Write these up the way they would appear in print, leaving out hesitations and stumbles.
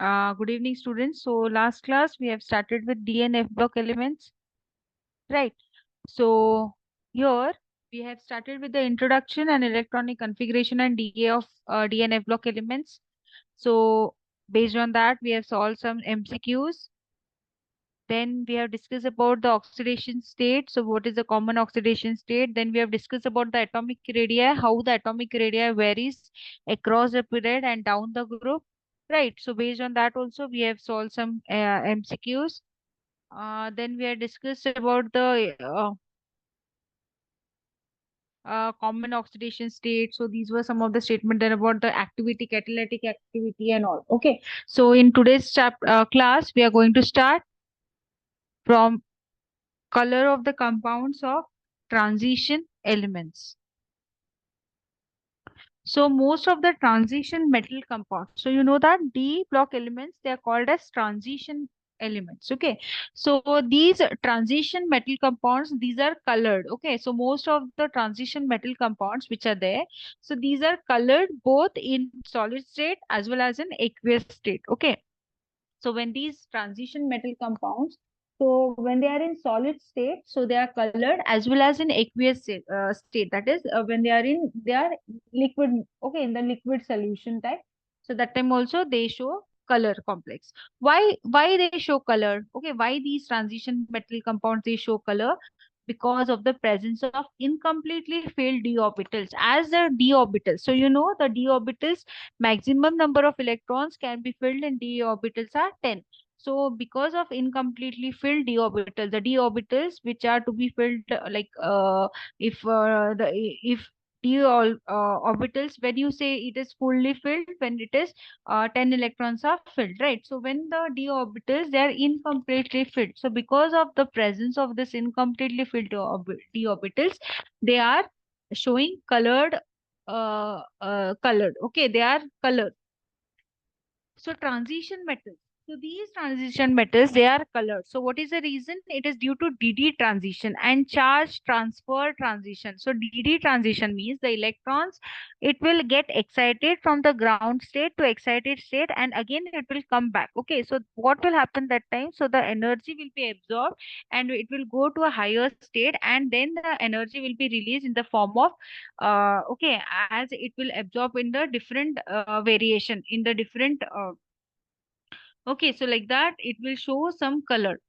Good evening, students. So last class we have started with D and F block elements, right? So here we have started with the introduction and electronic configuration and DA of D and F block elements. So based on that, we have solved some MCQs. Then we have discussed about the oxidation state. So what is the common oxidation state? Then we have discussed about the atomic radii, how the atomic radii varies across the period and down the group. Right. So based on that also we have solved some MCQs. Then we have discussed about the common oxidation state. So these were some of the statement then about the activity, catalytic activity and all. Okay. So in today's class, we are going to start from color of the compounds of transition elements. So most of the transition metal compounds. So you know that D block elements, they are called as transition elements. Okay. So these transition metal compounds, these are colored. Okay. So most of the transition metal compounds which are there, so these are colored both in solid state as well as in aqueous state. Okay. So when these transition metal compounds, so when they are in solid state, so they are colored as well as in aqueous state. That is, when they are liquid, okay, in the liquid solution type. So that time also they show color complex. Why they show color? Okay, why these transition metal compounds they show color? Because of the presence of incompletely filled d orbitals. As the d orbitals, so you know the d orbitals maximum number of electrons can be filled in d orbitals are 10. So because of incompletely filled d orbitals, the d orbitals which are to be filled if the if orbitals, when you say it is fully filled, when it is 10 electrons are filled, right? So when the d orbitals they are incompletely filled, so because of the presence of this incompletely filled d orbitals, they are showing colored. Okay, they are colored. So transition metals. So these transition metals, they are colored. So what is the reason? It is due to DD transition and charge transfer transition. So DD transition means the electrons, it will get excited from the ground state to excited state and again it will come back. Okay, so what will happen that time? So the energy will be absorbed and it will go to a higher state and then the energy will be released in the form of okay, as it will absorb in the different variation in the different okay, so like that, it will show some color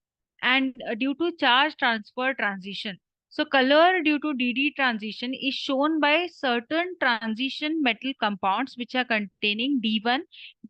and due to charge transfer transition. So color due to DD transition is shown by certain transition metal compounds which are containing D1,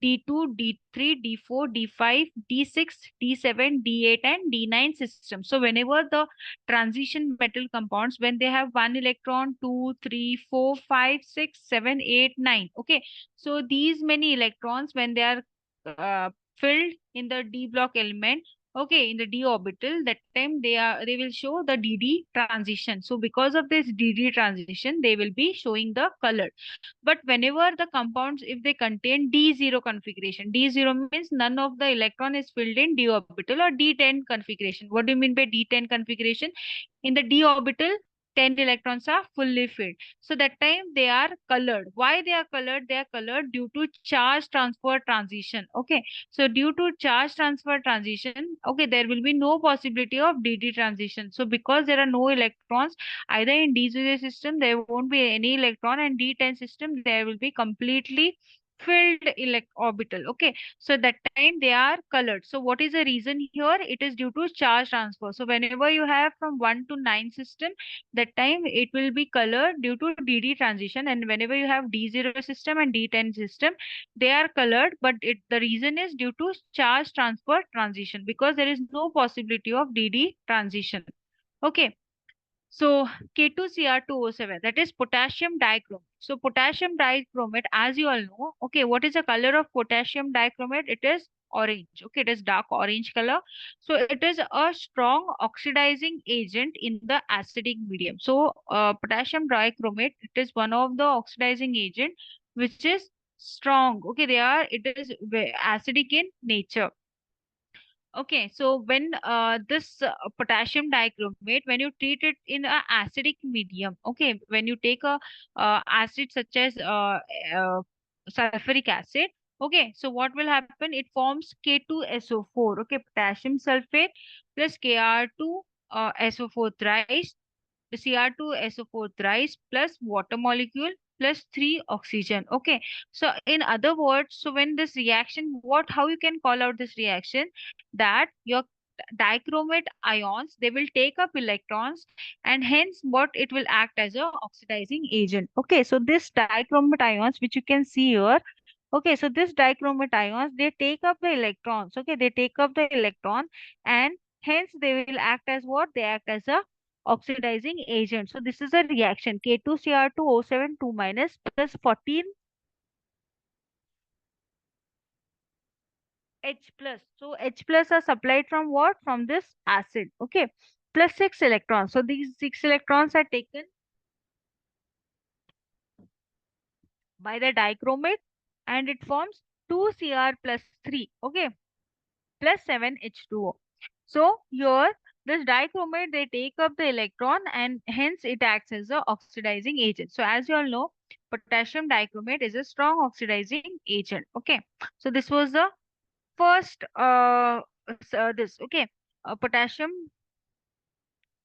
D2, D3, D4, D5, D6, D7, D8 and D9 system. So whenever the transition metal compounds, when they have one electron, two, three, four, five, six, seven, eight, nine. Okay. So these many electrons, when they are filled in the d block element, okay, in the d orbital, that time they will show the dd transition. So because of this dd transition they will be showing the color. But whenever the compounds, if they contain d0 configuration, d0 means none of the electron is filled in d orbital, or d10 configuration. What do you mean by d10 configuration? In the d orbital 10 electrons are fully filled, so that time they are colored. Why they are colored? They are colored due to charge transfer transition. Okay, so due to charge transfer transition, okay, there will be no possibility of dd transition. So because there are no electrons either in d0 system, there won't be any electron, and d10 system there will be completely filled elect orbital. Okay, so that time they are colored. So what is the reason here? It is due to charge transfer. So whenever you have from 1 to 9 system, that time it will be colored due to dd transition, and whenever you have d0 system and d10 system, they are colored, but the reason is due to charge transfer transition, because there is no possibility of dd transition. Okay, so K2Cr2O7, that is potassium dichromate. So potassium dichromate, as you all know, okay, what is the color of potassium dichromate? It is orange. Okay, it is dark orange color. So it is a strong oxidizing agent in the acidic medium. So potassium dichromate, it is one of the oxidizing agent which is strong. Okay, it is acidic in nature. Okay, so when this potassium dichromate, when you treat it in a acidic medium, okay, when you take a acid such as sulfuric acid, Okay, so what will happen? It forms K2SO4. Okay, potassium sulfate plus Kr2 SO4 thrice, Cr2SO4 thrice plus water molecule plus 3 oxygen. Okay, so in other words, so when this reaction, how you can call out this reaction, that your dichromate ions, they will take up electrons, and hence what it will act as a oxidizing agent. Okay, so this dichromate ions which you can see here. Okay, so this dichromate ions, they take up the electrons. Okay, they take up the electron, and hence they will act as what? They act as a oxidizing agent. So this is a reaction K2Cr2O7 2 minus plus 14 H plus. So H plus are supplied from what? From this acid. Okay, plus 6 electrons. So these 6 electrons are taken by the dichromate, and it forms 2Cr plus 3. Okay, plus 7H2O. So here this dichromate, they take up the electron, and hence it acts as a oxidizing agent. So as you all know, potassium dichromate is a strong oxidizing agent. Okay, so this was the first this. Okay, potassium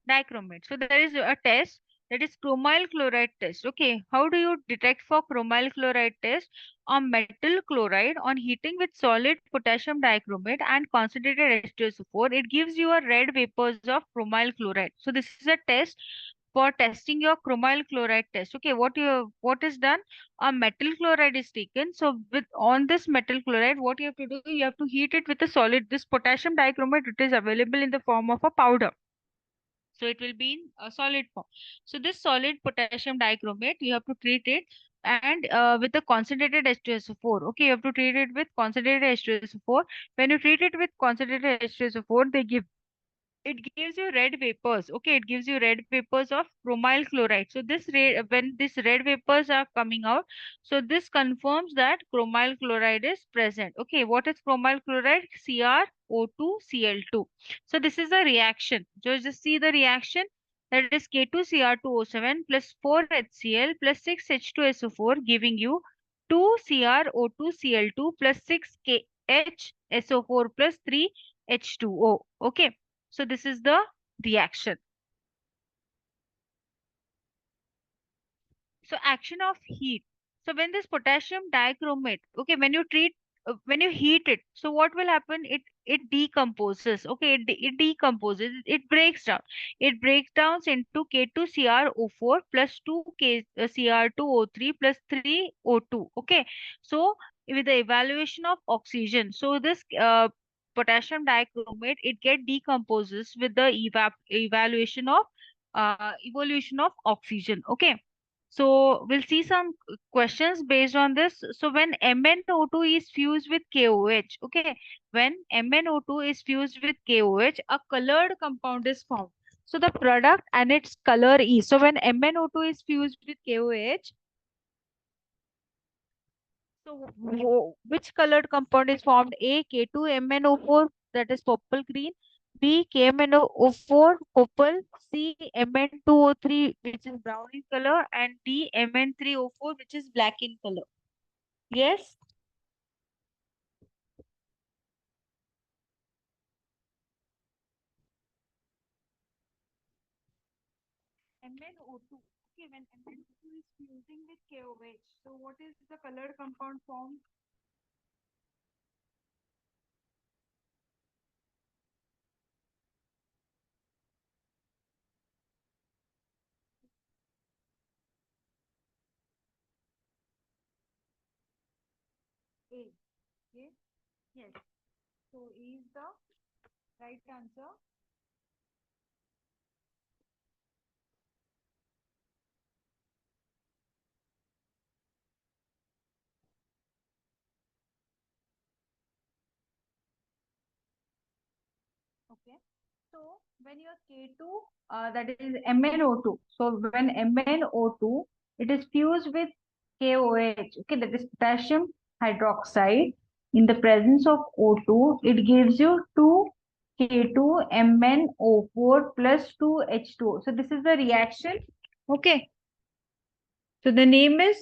dichromate. So there is a test, that is chromyl chloride test. Okay, how do you detect for chromyl chloride test? On metal chloride, on heating with solid potassium dichromate and concentrated H2SO4, it gives you a red vapors of chromyl chloride. So this is a test for testing your chromyl chloride test. Okay, what is done? A metal chloride is taken. So with on this metal chloride, what you have to do? You have to heat it with a solid. This potassium dichromate, it is available in the form of a powder, so it will be in a solid form. So this solid potassium dichromate, you have to treat it, and with a concentrated H2SO4. Okay, you have to treat it with concentrated H2SO4. When you treat it with concentrated H2SO4, it gives you red vapors. Okay, it gives you red vapors of chromyl chloride. So this when this red vapors are coming out, so this confirms that chromyl chloride is present. Okay, what is chromyl chloride? CrO2Cl2. So this is a reaction. Just see the reaction. That is K2Cr2O7 plus 4HCl plus 6H2SO4, giving you 2CrO2Cl2 plus 6KHSO4 plus 3H2O. Okay, so this is the reaction. So action of heat. So when this potassium dichromate, okay, when you heat it, so what will happen? It decomposes. Okay, it decomposes. It breaks down. It breaks down into K2CrO4 plus 2Cr2O3 plus 3O2. Okay, so with the evaluation of oxygen, so this potassium dichromate, it get decomposes with the evaluation of evolution of oxygen. Okay, so we'll see some questions based on this. So when MnO2 is fused with KOH, okay, when MnO2 is fused with KOH, a colored compound is formed. So the product and its color is, so when MnO2 is fused with KOH, so which colored compound is formed? A, K2MnO4, that is purple green. B, KMnO4, purple. C, Mn2O3, which is brown in color. And D, Mn3O4, which is black in color. Yes? MnO2. Okay, when MnO2 is fusing with KOH, so what is the colored compound formed? A. Okay. Yes. So A is the right answer. Okay. So when your K2, that is MnO2. So when MnO2, it is fused with KOH, okay, that is potassium hydroxide. In the presence of O2, it gives you 2K2MnO4 plus 2H2O. So this is the reaction. Okay. So the name is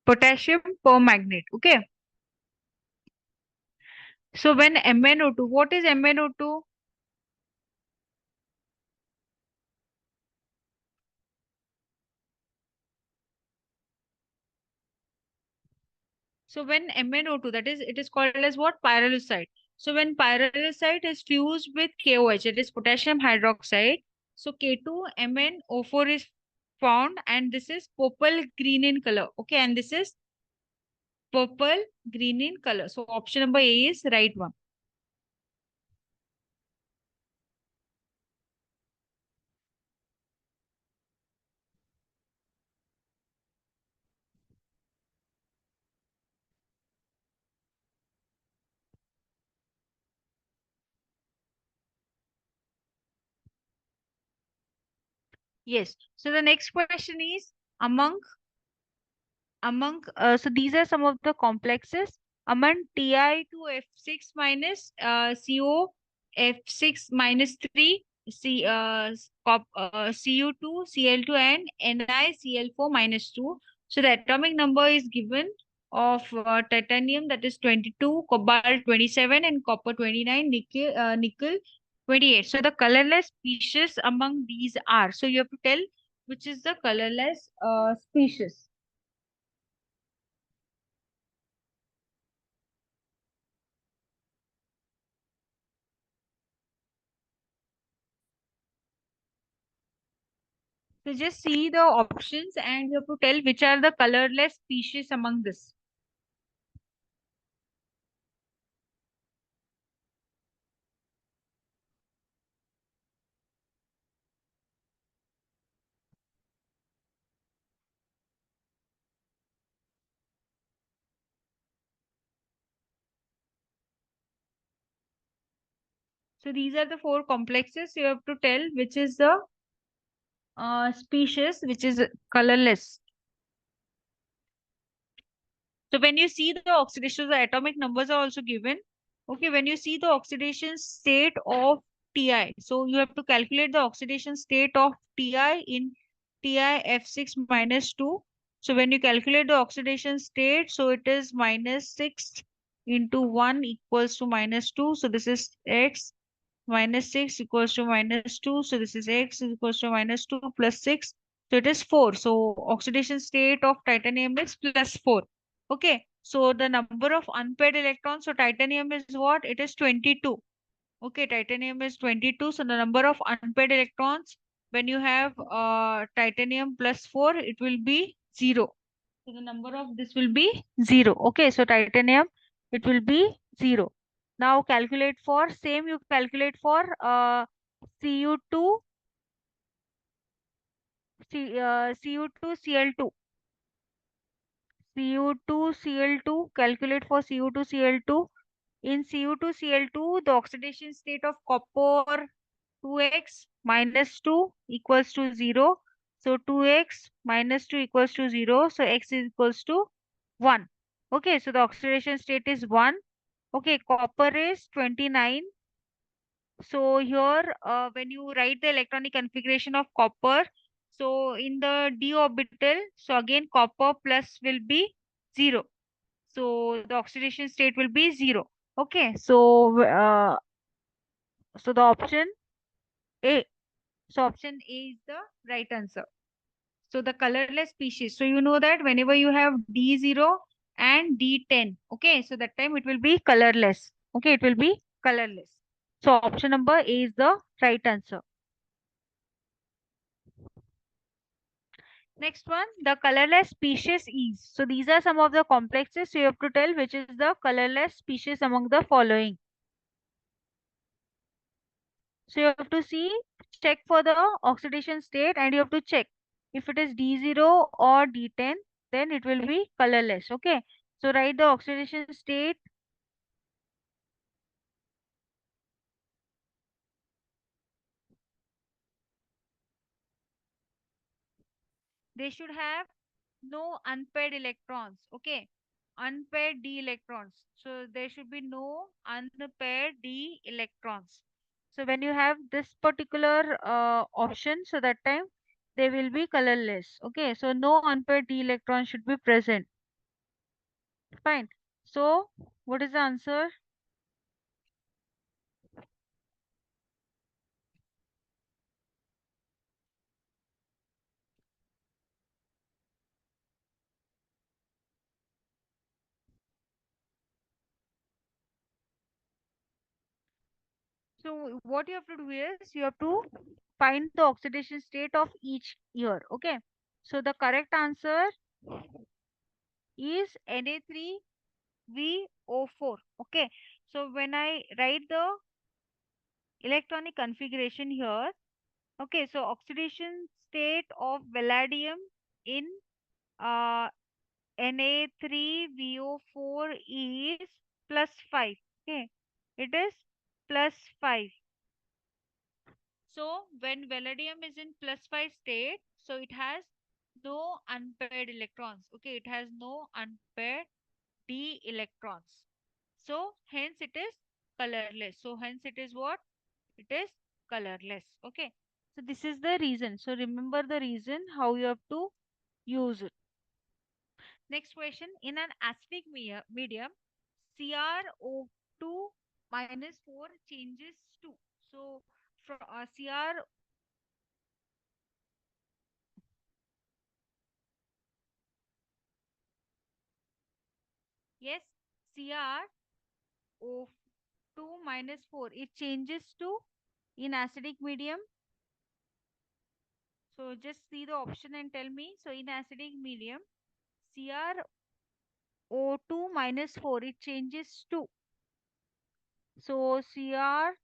potassium permanganate. Okay. So when MnO2, what is MnO2? So when MnO2, that is, it is called as what? Pyrolusite. So when pyrolusite is fused with KOH, it is potassium hydroxide. So K2MnO4 is found, and this is purple green in color. Okay, and this is purple green in color. So option number A is right one. Yes. So the next question is among so these are some of the complexes among Ti to F6 minus CO F6 minus 3 Cu2 Cl2 and NiCl4 minus 2. So the atomic number is given of titanium, that is 22, cobalt 27, and copper 29, nickel 28. So the colorless species among these are, so you have to tell which is the colorless species. So just see the options and you have to tell which are the colorless species among this. So these are the four complexes. You have to tell which is the species which is colorless. So when you see the oxidation, the atomic numbers are also given. Okay, when you see the oxidation state of Ti, so you have to calculate the oxidation state of Ti in TiF6 minus 2. So when you calculate the oxidation state, so it is minus 6 into 1 equals to minus 2. So this is X minus 6 equals to minus 2. So this is X is equals to minus 2 plus 6. So it is 4. So oxidation state of titanium is plus 4. Okay. So the number of unpaired electrons. So titanium is what? It is 22. Okay. Titanium is 22. So the number of unpaired electrons when you have titanium plus 4, it will be 0. So the number of this will be 0. Okay. So titanium, it will be 0. Now calculate for same you calculate for Cu2 Cu2 Cl2 Cu2 Cl2 calculate for Cu2 Cl2. In Cu2 Cl2 the oxidation state of copper 2x minus 2 equals to 0. So 2x minus 2 equals to 0. So x is equals to 1. Okay, so the oxidation state is 1. Okay, copper is 29. So here, when you write the electronic configuration of copper, so in the d orbital, so again copper plus will be 0. So the oxidation state will be 0. Okay, so the option A. So option A is the right answer. So the colorless species. So you know that whenever you have D0 and D10, okay, so that time it will be colorless. Okay, it will be colorless. So option number A is the right answer. Next one, the colorless species is. So these are some of the complexes. So you have to tell which is the colorless species among the following. So you have to see, check for the oxidation state and you have to check if it is D0 or D10, then it will be colorless. Okay. So write the oxidation state. They should have no unpaired electrons. Okay. Unpaired d electrons. So there should be no unpaired d electrons. So when you have this particular option, so that time they will be colorless. Okay. So no unpaired d electrons should be present. Fine. So, what is the answer? So, what you have to do is you have to find the oxidation state of each year. Okay. So, the correct answer is Na3VO4. Okay. So, when I write the electronic configuration here, okay, so oxidation state of vanadium in uh, Na3VO4 is plus 5. Okay, it is plus 5. So when vanadium is in plus 5 state, so it has no unpaired electrons. Okay, it has no unpaired d electrons. So hence it is colorless. So hence it is what? It is colorless. Okay, so this is the reason. So remember the reason how you have to use it. Next question, in an acidic medium, CrO2 minus 4 changes to. So from Cr, yes, CrO2 minus 4, it changes to in acidic medium. So just see the option and tell me. So in acidic medium, CrO2 minus 4, it changes to. So CrO2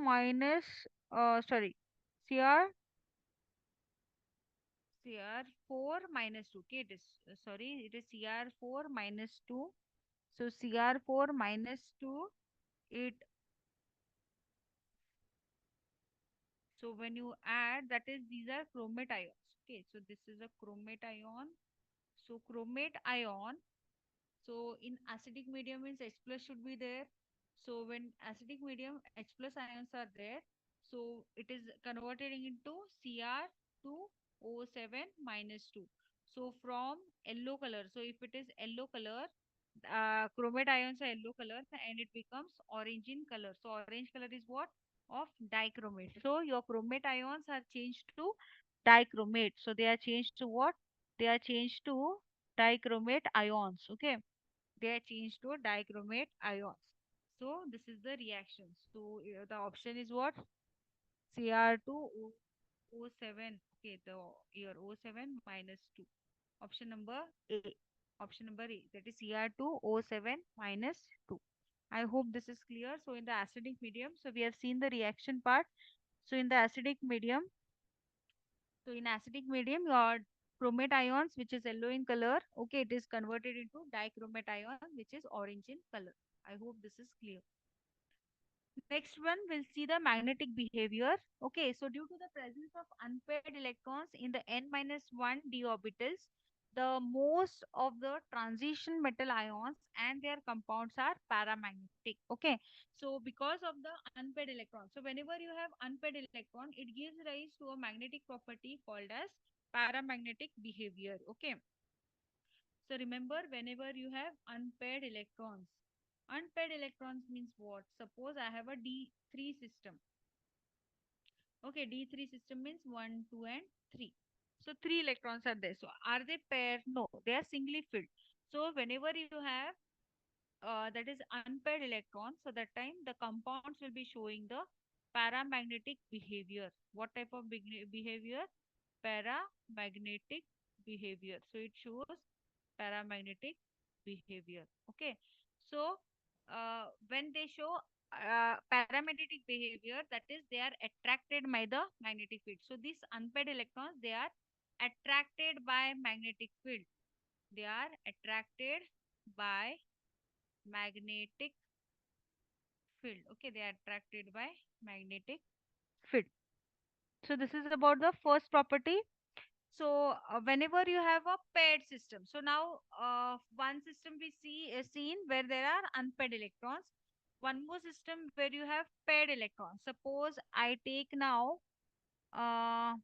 minus, sorry, Cr Cr4 minus 2. Okay, it is sorry, it is Cr4 minus 2. So Cr4 minus 2, it, so when you add, that is, these are chromate ions. Okay, so this is a chromate ion. So chromate ion, so in acidic medium means H plus should be there. So when acidic medium H plus ions are there, so it is converted into Cr2O7 minus 2. So from yellow color, so if it is yellow color, chromate ions are yellow color and it becomes orange in color. So orange color is what? Of dichromate. So your chromate ions are changed to dichromate. So they are changed to what? They are changed to dichromate ions. Okay, they are changed to dichromate ions. So this is the reaction. So the option is what? Cr2O7. Okay, the your O7 minus 2. Option number A. Option number A. That is Cr2O7 minus 2. I hope this is clear. So in the acidic medium, so we have seen the reaction part. So in the acidic medium, so in acidic medium, your chromate ions, which is yellow in color, okay, it is converted into dichromate ion, which is orange in color. I hope this is clear. Next one, we'll see the magnetic behavior. Okay, so due to the presence of unpaired electrons in the n minus 1 d orbitals, the most of the transition metal ions and their compounds are paramagnetic. Okay, so because of the unpaired electrons, so whenever you have unpaired electron, it gives rise to a magnetic property called as paramagnetic behavior. Okay, so remember, whenever you have unpaired electrons means what? Suppose I have a D3 system. Okay, D3 system means 1, 2, and 3. So 3 electrons are there. So are they paired? No, they are singly filled. So whenever you have that is unpaired electrons, so that time the compounds will be showing the paramagnetic behavior. What type of behavior? Paramagnetic behavior. So it shows paramagnetic behavior. Okay, so when they show paramagnetic behavior, that is, they are attracted by the magnetic field. So these unpaired electrons, they are attracted by magnetic field. They are attracted by magnetic field. Okay, they are attracted by magnetic field. So this is about the first property. So whenever you have a paired system, so now one system we see is seen where there are unpaired electrons. One more system where you have paired electrons. Suppose I take now uh,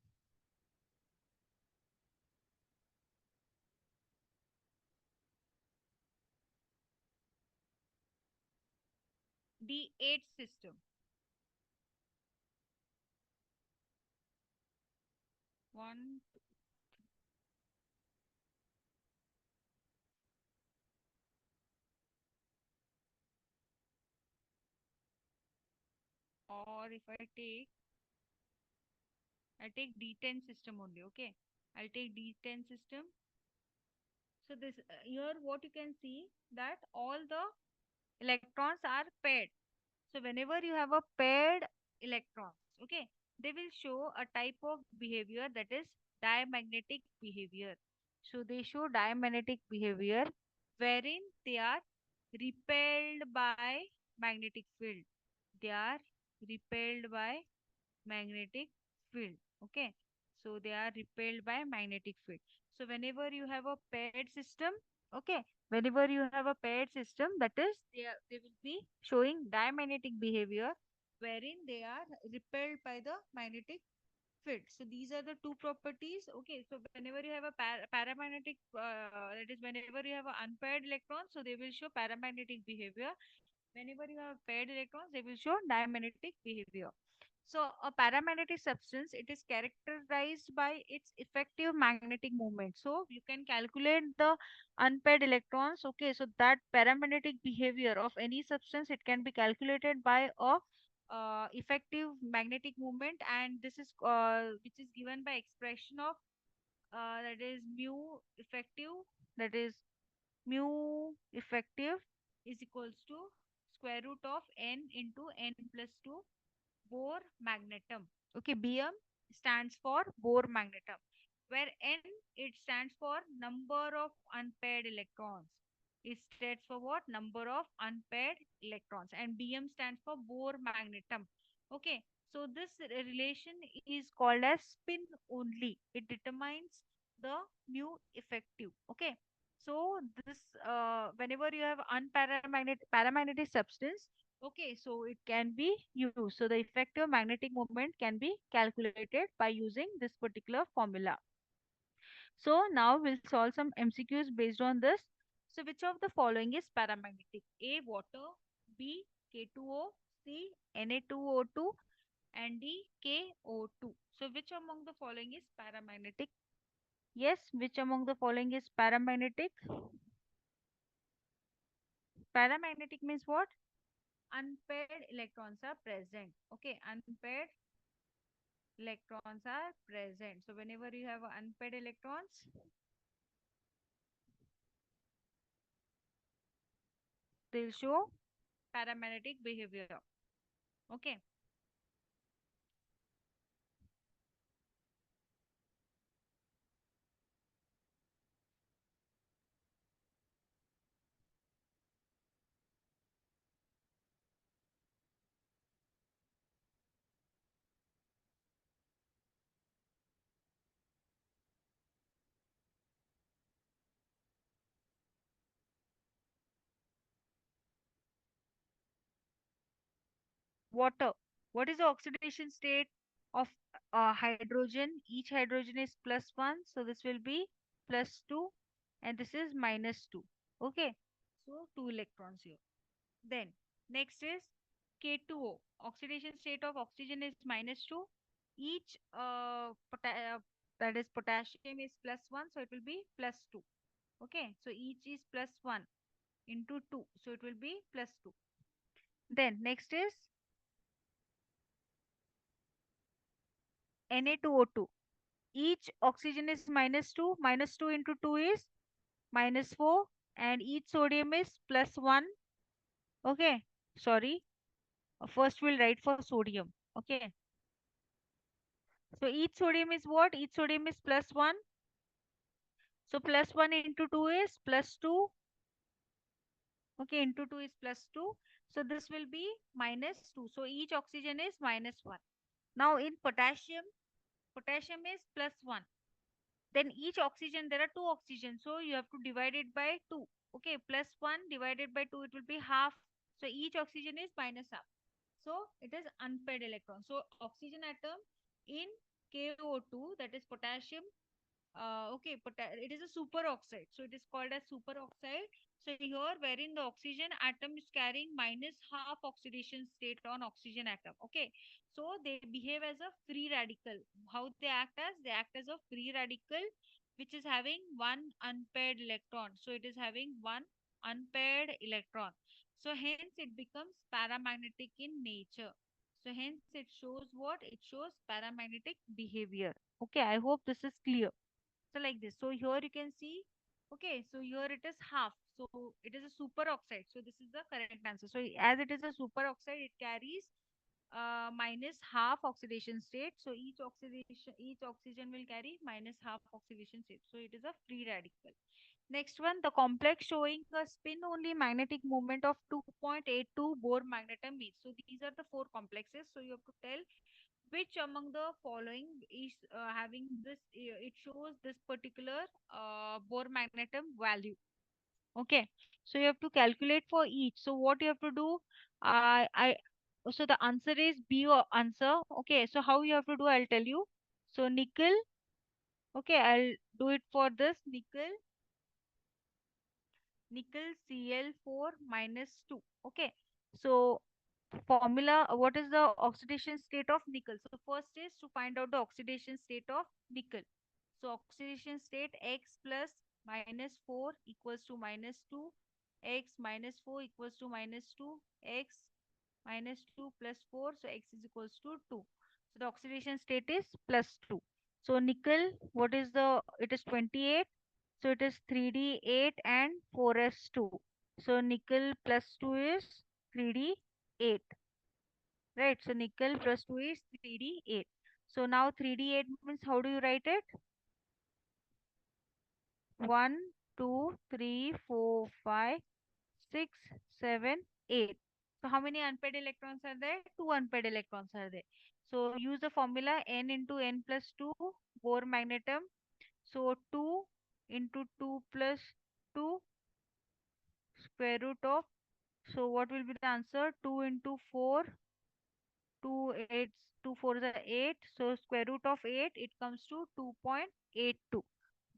D8 system. One, or if I take D10 system only, okay? I'll take D10 system. So this here what you can see that all the electrons are paired. So whenever you have a paired electrons, okay, they will show a type of behavior that is diamagnetic behavior. So they show diamagnetic behavior wherein they are repelled by magnetic field. They are repelled by magnetic field. Okay. So they are repelled by magnetic field. So whenever you have a paired system, okay, whenever you have a paired system, that is they will be showing diamagnetic behavior wherein they are repelled by the magnetic field. So these are the two properties. Okay, so whenever you have a paramagnetic, that is whenever you have an unpaired electron, so they will show paramagnetic behavior. Whenever you have paired electrons, they will show diamagnetic behavior. So a paramagnetic substance, it is characterized by its effective magnetic moment. So you can calculate the unpaired electrons. Okay, so that paramagnetic behavior of any substance, it can be calculated by a effective magnetic moment, and this is which is given by expression of that is mu effective, that is mu effective is equals to square root of n into n plus 2 Bohr magnetum. Okay, Bm stands for Bohr magnetum, where N it stands for number of unpaired electrons. It stands for what? Number of unpaired electrons, and Bm stands for Bohr magnetum. Okay, so this relation is called as spin only. It determines the mu effective. Okay, so this whenever you have unparamagnetic paramagnetic substance, okay, so it can be used. So the effective magnetic moment can be calculated by using this particular formula. So now we'll solve some MCQs based on this. So which of the following is paramagnetic? A. Water. B. K2O. C. Na2O2. And D. KO2. So which among the following is paramagnetic? Yes, which among the following is paramagnetic? Paramagnetic means what? Unpaired electrons are present. Okay, unpaired electrons are present. So whenever you have unpaired electrons, they'll show paramagnetic behavior. Okay. Water. What is the oxidation state of hydrogen? Each hydrogen is plus 1. So this will be plus 2 and this is minus 2. Okay. So 2 electrons here. Then next is K2O. Oxidation state of oxygen is minus 2. Each that is potassium is plus 1. So it will be plus 2. Okay. So each is plus 1 into 2. So it will be plus 2. Then next is Na2O2. Each oxygen is minus 2. Minus 2 into 2 is minus 4. And each sodium is plus 1. Okay. Sorry. First we'll write for sodium. Okay. So each sodium is what? Each sodium is plus 1. So plus 1 into 2 is plus 2. Okay. Into 2 is plus 2. So this will be minus 2. So each oxygen is minus 1. Now in potassium, potassium is plus 1. Then each oxygen, there are two oxygens, so you have to divide it by 2. Okay, plus 1 divided by 2, it will be half. So each oxygen is minus half. So it is unpaired electron. So oxygen atom in KO2, that is potassium, okay, it is a superoxide. So it is called as superoxide. So here, wherein the oxygen atom is carrying minus half oxidation state on oxygen atom. Okay, so they behave as a free radical. How they act as? They act as a free radical, which is having one unpaired electron. So it is having one unpaired electron. So hence it becomes paramagnetic in nature. So hence it shows what? It shows paramagnetic behavior. Okay, I hope this is clear. So like this. So here you can see, okay, so here it is half. So it is a superoxide. So this is the correct answer. So as it is a superoxide, it carries minus half oxidation state. So each oxygen will carry minus half oxidation state. So it is a free radical. Next one, the complex showing a spin only magnetic moment of 2.82 Bohr magneton means. So these are the four complexes. So you have to tell which among the following is having this, it shows this particular Bohr magnetum value. Okay, so you have to calculate for each. So what you have to do, I so the answer is B or answer. Okay, so how you have to do, I'll tell you. So nickel, okay, I'll do it for this nickel Cl4 minus 2. Okay, so formula, what is the oxidation state of nickel? So first is to find out the oxidation state of nickel. So oxidation state x plus minus 4 equals to minus 2, x minus 4 equals to minus 2, x minus 2 plus 4, so x is equals to 2. So the oxidation state is plus 2. So nickel, what is the, it is 28, so it is 3d8 and 4s2. So nickel plus 2 is 3d8. Right, so nickel plus 2 is 3d8. So now 3d8 means how do you write it? 1, 2, 3, 4, 5, 6, 7, 8. So how many unpaired electrons are there? Two unpaired electrons are there. So use the formula n into n plus 2 Bohr magnetum. So 2 into 2 plus 2 square root of. So what will be the answer? 2 into 4, 2 8, 2 4 is 8. So square root of 8, it comes to 2.82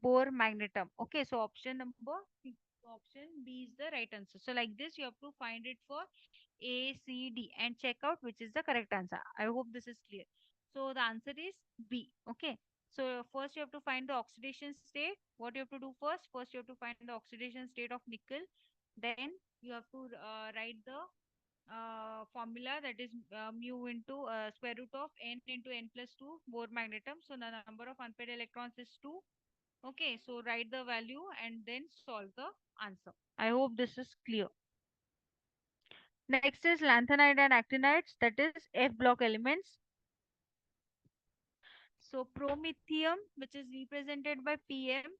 Bohr magnetum. Okay, so option number option B is the right answer. So like this, you have to find it for A, C, D and check out which is the correct answer. I hope this is clear. So the answer is B. Okay. So first you have to find the oxidation state. What you have to do first? First you have to find the oxidation state of nickel. Then you have to write the formula, that is mu into square root of n into n plus 2 Bohr magnetum. So the number of unpaired electrons is 2. Okay, so write the value and then solve the answer. I hope this is clear. Next is lanthanide and actinides, that is F block elements. So promethium, which is represented by PM,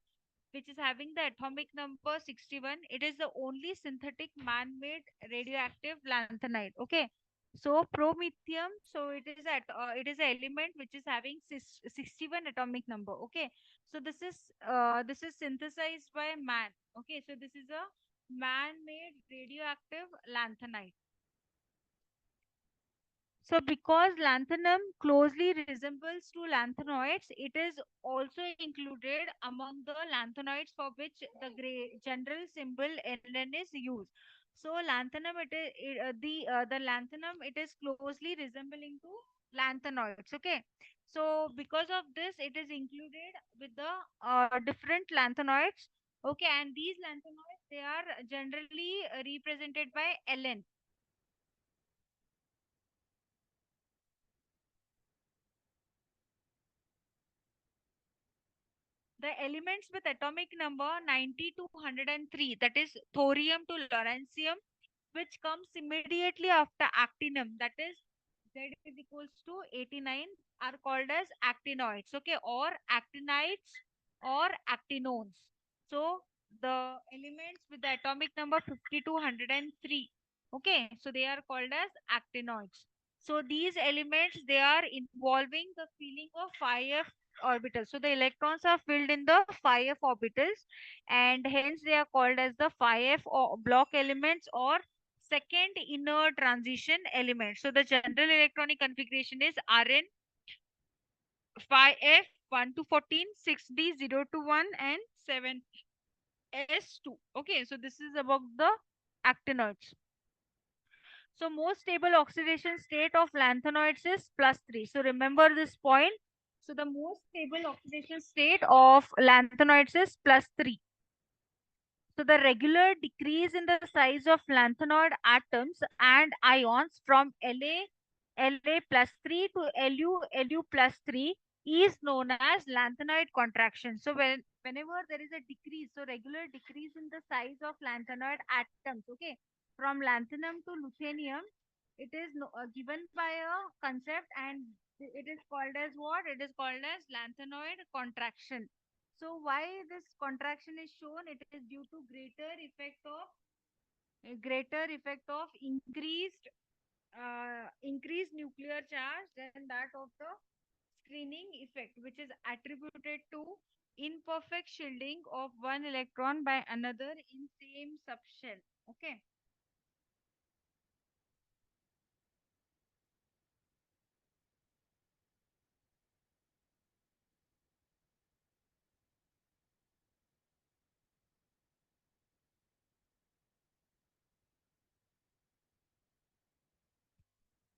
which is having the atomic number 61. It is the only synthetic man-made radioactive lanthanide. Okay. So promethium, so it is an element which is having 61 atomic number. Okay. So this is synthesized by man. Okay. So this is a man-made radioactive lanthanide. So because lanthanum closely resembles to lanthanoids, it is also included among the lanthanoids for which the general symbol Ln is used. So lanthanum, the lanthanum, it is closely resembling to lanthanoids. Okay. So because of this, it is included with the different lanthanoids. Okay, and these lanthanoids, they are generally represented by Ln. The elements with atomic number 90 to 103, that is thorium to lawrencium, which comes immediately after actinium, that is Z is equals to 89, are called as actinoids, okay, or actinides or actinones. So the elements with the atomic number 50 to 103, okay, so they are called as actinoids. So these elements, they are involving the filling of 5f orbitals. So the electrons are filled in the 5f orbitals, and hence they are called as the 5f or block elements or second inner transition element. So the general electronic configuration is Rn 5f 1 to 14, 6d 0 to 1 and 7 S2. Okay, so this is about the actinoids. So most stable oxidation state of lanthanoids is plus 3. So remember this point. So the most stable oxidation state of lanthanoids is plus 3. So the regular decrease in the size of lanthanoid atoms and ions from La plus 3 to Lu plus 3 is known as lanthanoid contraction. So whenever there is a decrease, so regular decrease in the size of lanthanoid atoms, okay, from lanthanum to lutetium, it is given by a concept, and it is called as what? It is called as lanthanoid contraction. So why this contraction is shown? It is due to greater effect of increased nuclear charge than that of the screening effect, which is attributed to imperfect shielding of one electron by another in same subshell. Okay.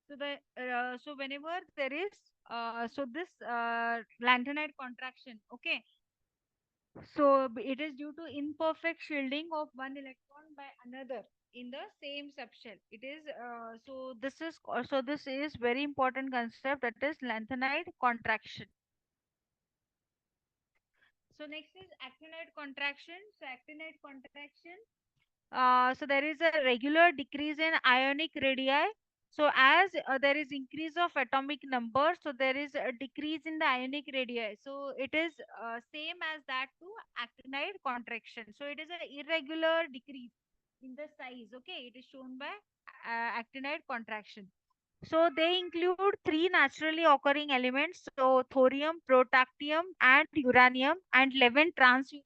So whenever there is this lanthanide contraction, okay, so it is due to imperfect shielding of one electron by another in the same subshell. It is this is very important concept, that is lanthanide contraction. So next is actinide contraction. So actinide contraction. So there is a regular decrease in ionic radii. So as there is increase of atomic number, so there is a decrease in the ionic radii. So it is same as that to actinide contraction. So it is an irregular decrease in the size. Okay, it is shown by actinide contraction. So they include three naturally occurring elements, so thorium, protactinium, and uranium, and 11 transuranium,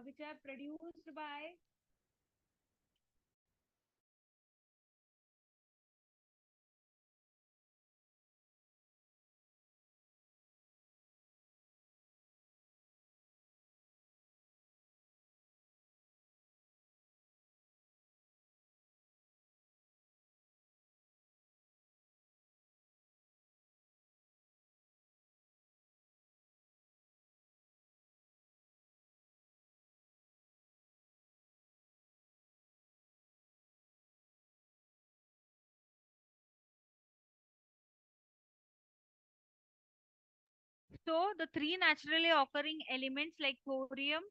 which are produced by. So the three naturally occurring elements like thorium,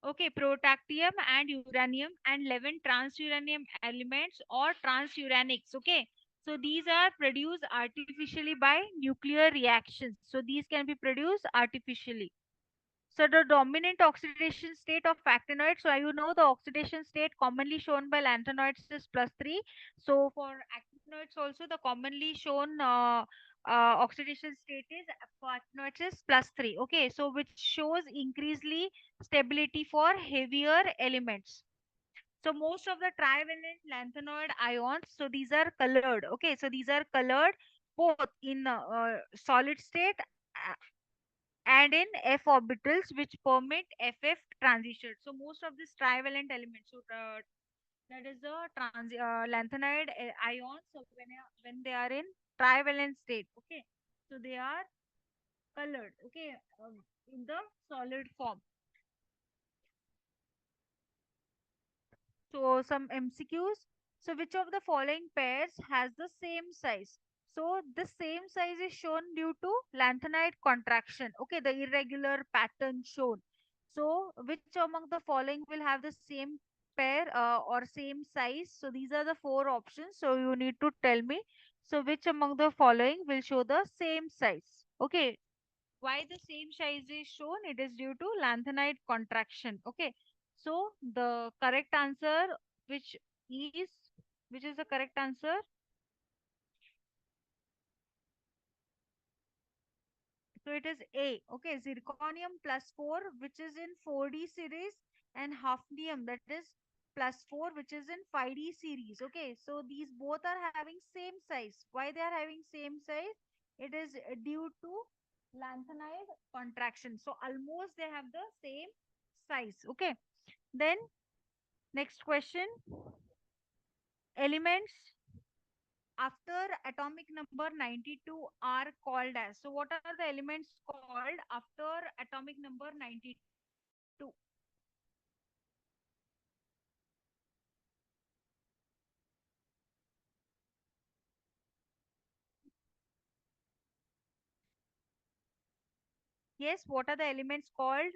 okay, protactinium and uranium, and 11 transuranium elements or transuranics, okay. So these are produced artificially by nuclear reactions. So these can be produced artificially. So the dominant oxidation state of actinoids, so you know the oxidation state commonly shown by lanthanoids is plus 3. So for actinoids also the commonly shown oxidation state is for actinoids is plus 3. Okay, so which shows increasingly stability for heavier elements. So most of the trivalent lanthanoid ions, so these are colored. Okay, so these are colored both in solid state and in f orbitals which permit ff transition. So most of these trivalent elements, so that is the lanthanide ions. So when they are in trivalent state, okay, so they are colored, okay, in the solid form. So some MCQs. So which of the following pairs has the same size? So the same size is shown due to lanthanide contraction. Okay, the irregular pattern shown. So which among the following will have the same pair or same size? So these are the four options. So you need to tell me. So which among the following will show the same size? Okay, why the same size is shown? It is due to lanthanide contraction. Okay, so the correct answer, which is which is the correct answer? So it is A. Okay, zirconium plus 4, which is in 4D series, and hafnium, that is plus 4, which is in 5D series. Okay, so these both are having same size. Why they are having same size? It is due to lanthanide contraction. So almost they have the same size. Okay. Then next question. Elements after atomic number 92 are called as. So what are the elements called after atomic number 92? Yes, what are the elements called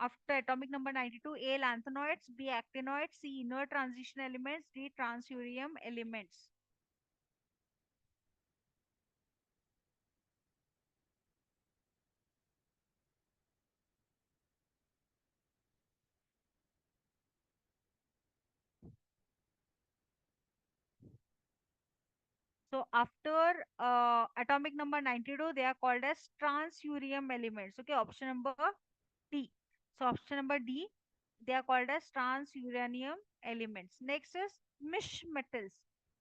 after atomic number 92? A. Lanthanoids, B. Actinoids, C. Inert transition elements, D. Transurium elements. So after atomic number 92, they are called as transurium elements. Okay, option number D. So option number D, they are called as transuranium elements. Next is mish metals.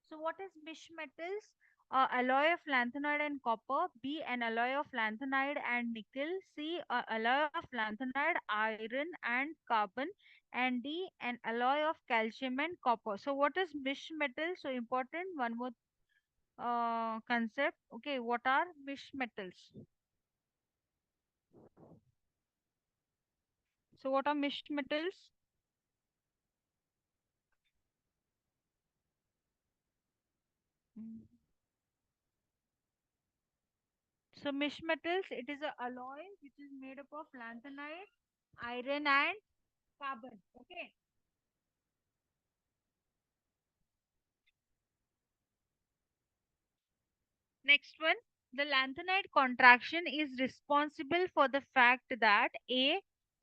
So what is mish metals? Alloy of lanthanide and copper. B, an alloy of lanthanide and nickel. C, alloy of lanthanide, iron and carbon. And D, an alloy of calcium and copper. So what is mish metal? So important, one more concept. Okay, what are mish metals? So what are mish metals? Mm. So mish metals, it is a alloy which is made up of lanthanide, iron and carbon. Okay. Next one, the lanthanide contraction is responsible for the fact that A,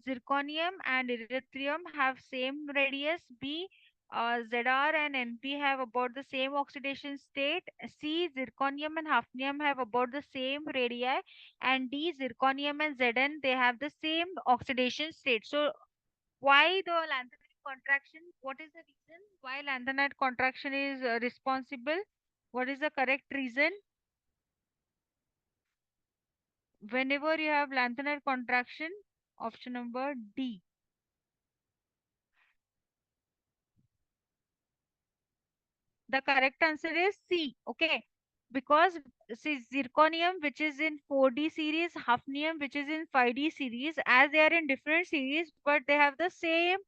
zirconium and erythrium have same radius. B, ZR and NP have about the same oxidation state. C, zirconium and hafnium have about the same radii. And D, zirconium and Zn, they have the same oxidation state. So why the lanthanide contraction? What is the reason why lanthanide contraction is responsible? What is the correct reason? Whenever you have lanthanide contraction, option number D. The correct answer is C. Okay. Because see, zirconium, which is in 4D series, hafnium, which is in 5D series, as they are in different series, but they have the same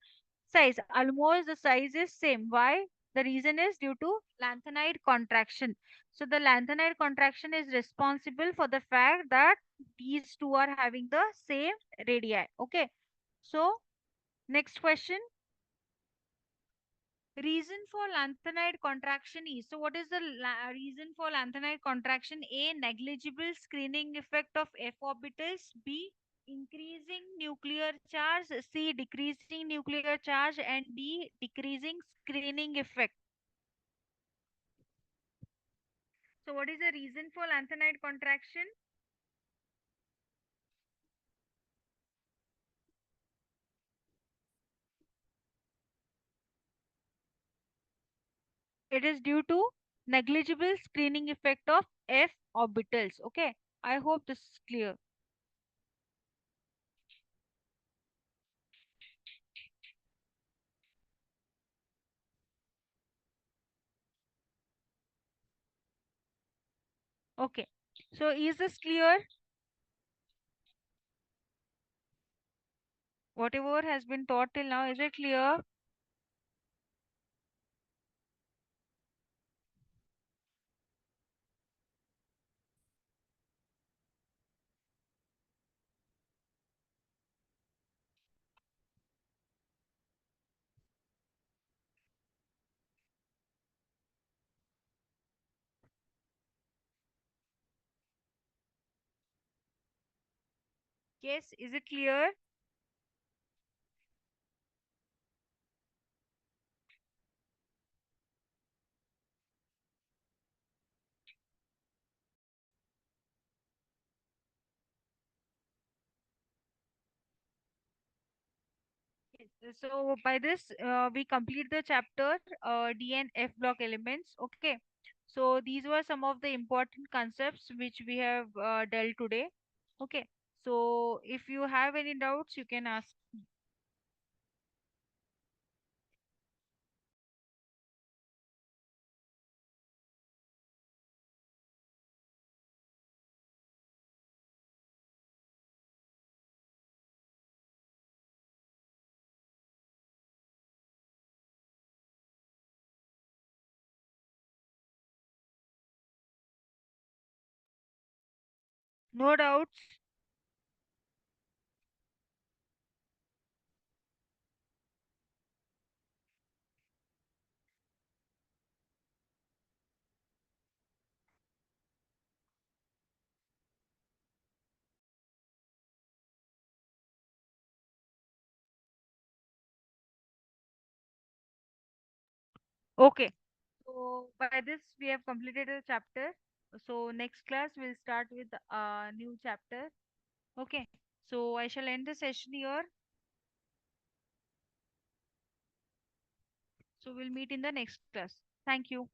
size. Almost the size is same. Why? The reason is due to lanthanide contraction. So the lanthanide contraction is responsible for the fact that these two are having the same radii. Okay. So next question. Reason for lanthanide contraction is, so what is the reason for lanthanide contraction? A, negligible screening effect of f orbitals. B, increasing nuclear charge. C, decreasing nuclear charge. And D, decreasing screening effect. So what is the reason for lanthanide contraction? It is due to negligible screening effect of f orbitals. Okay, I hope this is clear. Okay, so is this clear? Whatever has been taught till now, is it clear? Yes, is it clear? Yes. So by this, we complete the chapter D and F block elements. Okay. So these were some of the important concepts which we have dealt today. Okay. So if you have any doubts, you can ask. No doubts. Okay. So by this we have completed a chapter. So next class we'll start with a new chapter. Okay. So I shall end the session here. So we'll meet in the next class. Thank you.